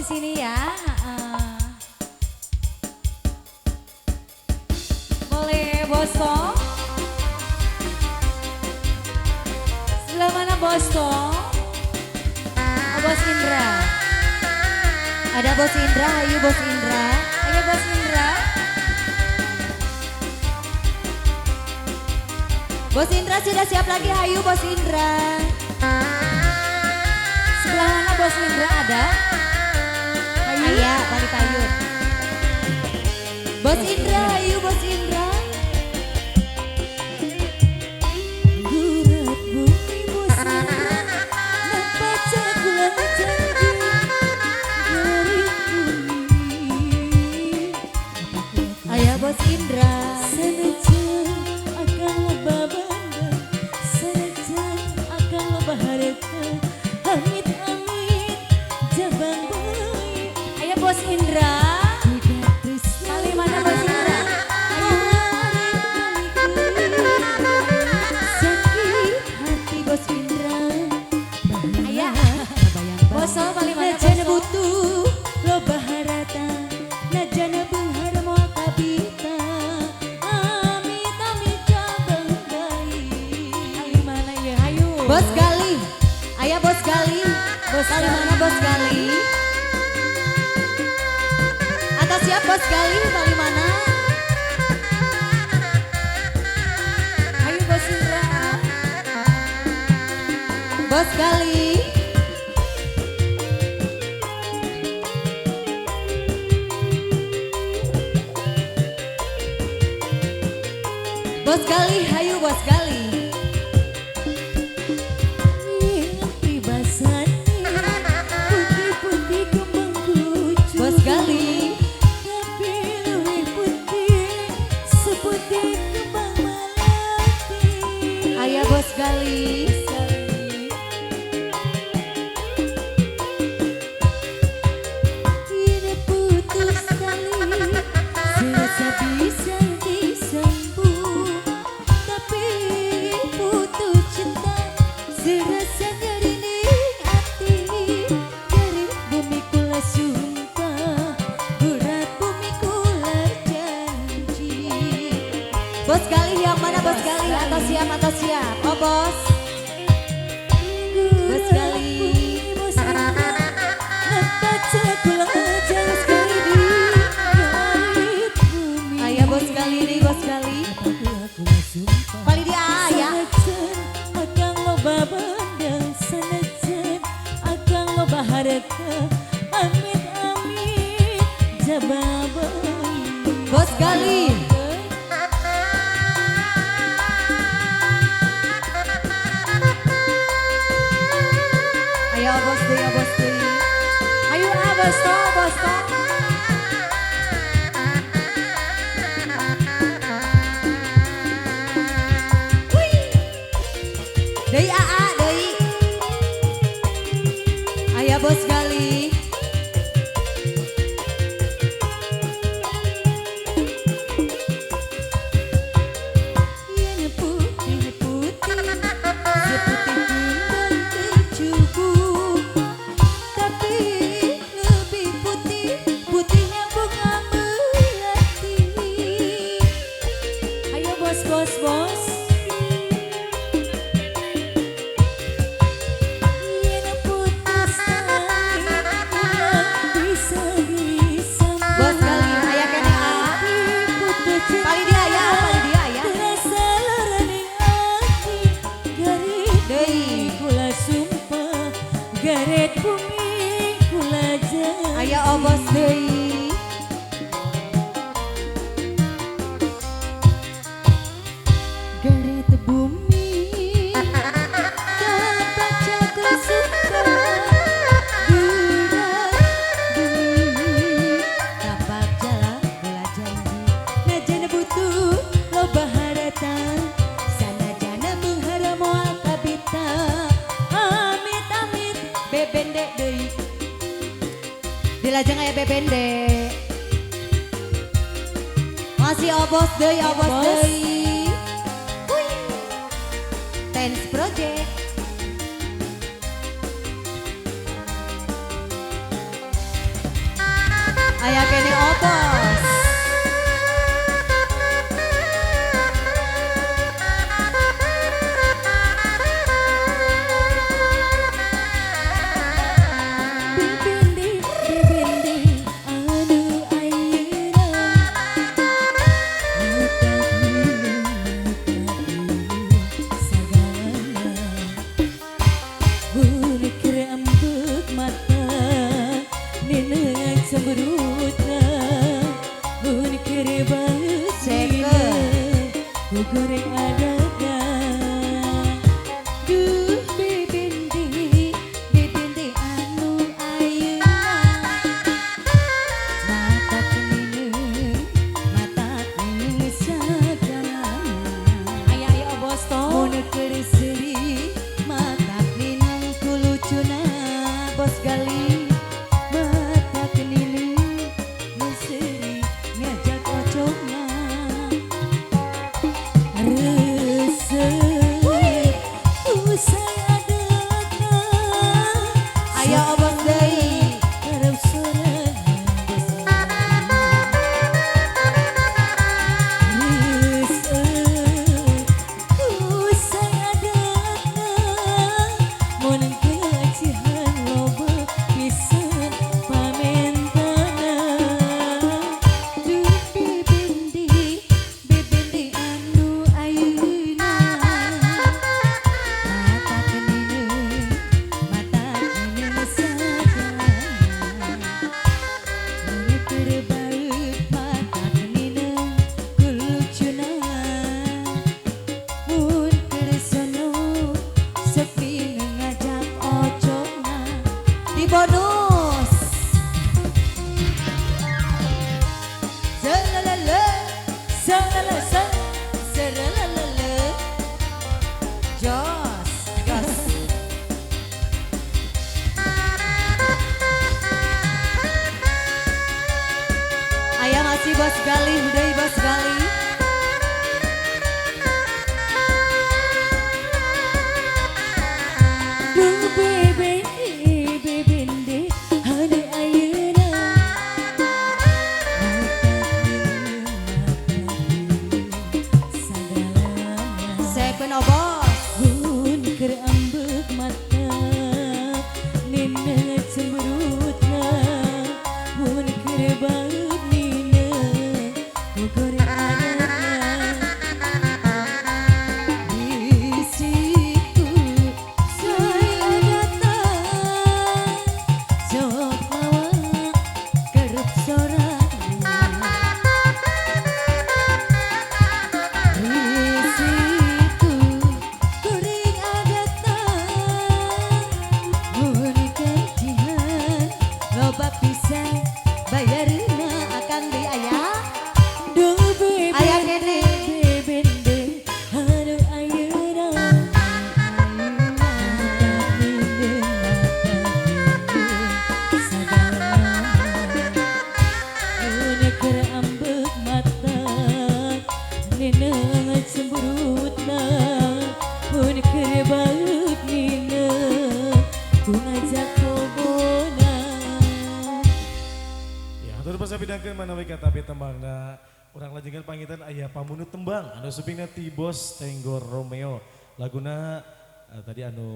sini ya. Boleh Bosong? Sebelah mana Bosong? Oh, Bos Indra. Ada Bos Indra, ayo Bos Indra. Ayo Bos Indra. Bos Indra sudah siap lagi, ayo Bos Indra. Sebelah mana Bos Indra ada? Ayo, balik payung. Bos Indra, ayo Bos Indra. Gurat bumi Bos Indra, nampak cakulan janji dari bumi. Ayo Bos Indra. Senajan akan loba banda, senajan akan loba harta, amit-amit jabang baik. Ayo Bos Indra. Kali mana Bos Indra? Sakit hati Bos Indra. Ayo Boso kali mana Boso? Najana butuh loba harata, najana benghara moal kabita, amit-amit jabang baik. Kali mana ya hayu? Bos Gali. Ayo Bos Gali. Bos kali mana Bos Gali? Atas siap Bos Gali, kali mana? Ayo Bos Indra. Bos Gali. Bos Gali, hayu Bos Gali. Bos Gali. Tapi lebih putih seputih kembang melati. Ayah Bos Gali. Ini putus tali, serasa bisa disembuh. Tapi putus cinta, serasa ngerining hati. Dari bumi kula sumpah, berat bumi kula janji. Bos Gali yang mana Bos Gali? Atau siap atau siap? Oh Bos. Bos Gali. Nampak cakulang jauh sekali di garis bumi. Ayah Bos Gali nih Bos Gali. Kali dia ayah. Senajan akan loba banda, senajan akan loba harta, amit-amit jabang baik. Bos Gali. Ayo Bos Deui, Bos Deui. Ayo Bos to, Bos to. Deui AA, Deui. Ayo Bos Gali. Ini putih-putih, seputih kembang kecubu. Tapi lebih putih, putihnya bunga melati. Ayo Bos, Bos, Bos. Ini putus tali, bisa disambung. Bos Gali, ayah kene hati, putus cinta. Kali dia ya, kali dia ya. Terasa laraning hati, garit deui kula sumpah, garet bumi kula janji. Ayo oh Bos deui. Garet bumi dapat jatuh suka, gerak bumi tapak jalan kula janji. Najana butuh loba harata, sanajana benghara moal kabita, amit-amit bebendek deui. Dilajeng aya bebendek. Masih obos deui, obos deui. Dance Project. Aya kene opos. Goreng adakan duh bibindi anu ayeuna mata kening sajalan aya bos to mun keur seuri mata kening kulucuna bos gali mata kening nu seuri ngajak ocokna ayo obong deui karep sorangan usai adatna mun kacihan loba pisan pamentana duh bibindi anu ayeuna mata kening sajalan mun keur baeut mata kening kulucuna mun keur sono sepi ngajak ocokna di bonus serelele serelele jos aya masih bos gali deui bos gali duh bibindi anu ayeuna sepen obos mun keur ambek mata nina cemberutna mun keur baeut nina goreng adatna bisiku saya datang jok mawa kerep sorangan bisiku goreng adatna mun kacihan loba pisan bayarna akang deui aya duh aya kene bibindi anu ayeuna mun keur ambek mata nina cemberutna mun keur baeut nina ku ngajak kobona. Ya, atur pasapidangkeun manawi katapi tembangna urang lajengan pangitan aya pamunut tembang anu supingna ti Bos Tenggor Romeo laguna tadi anu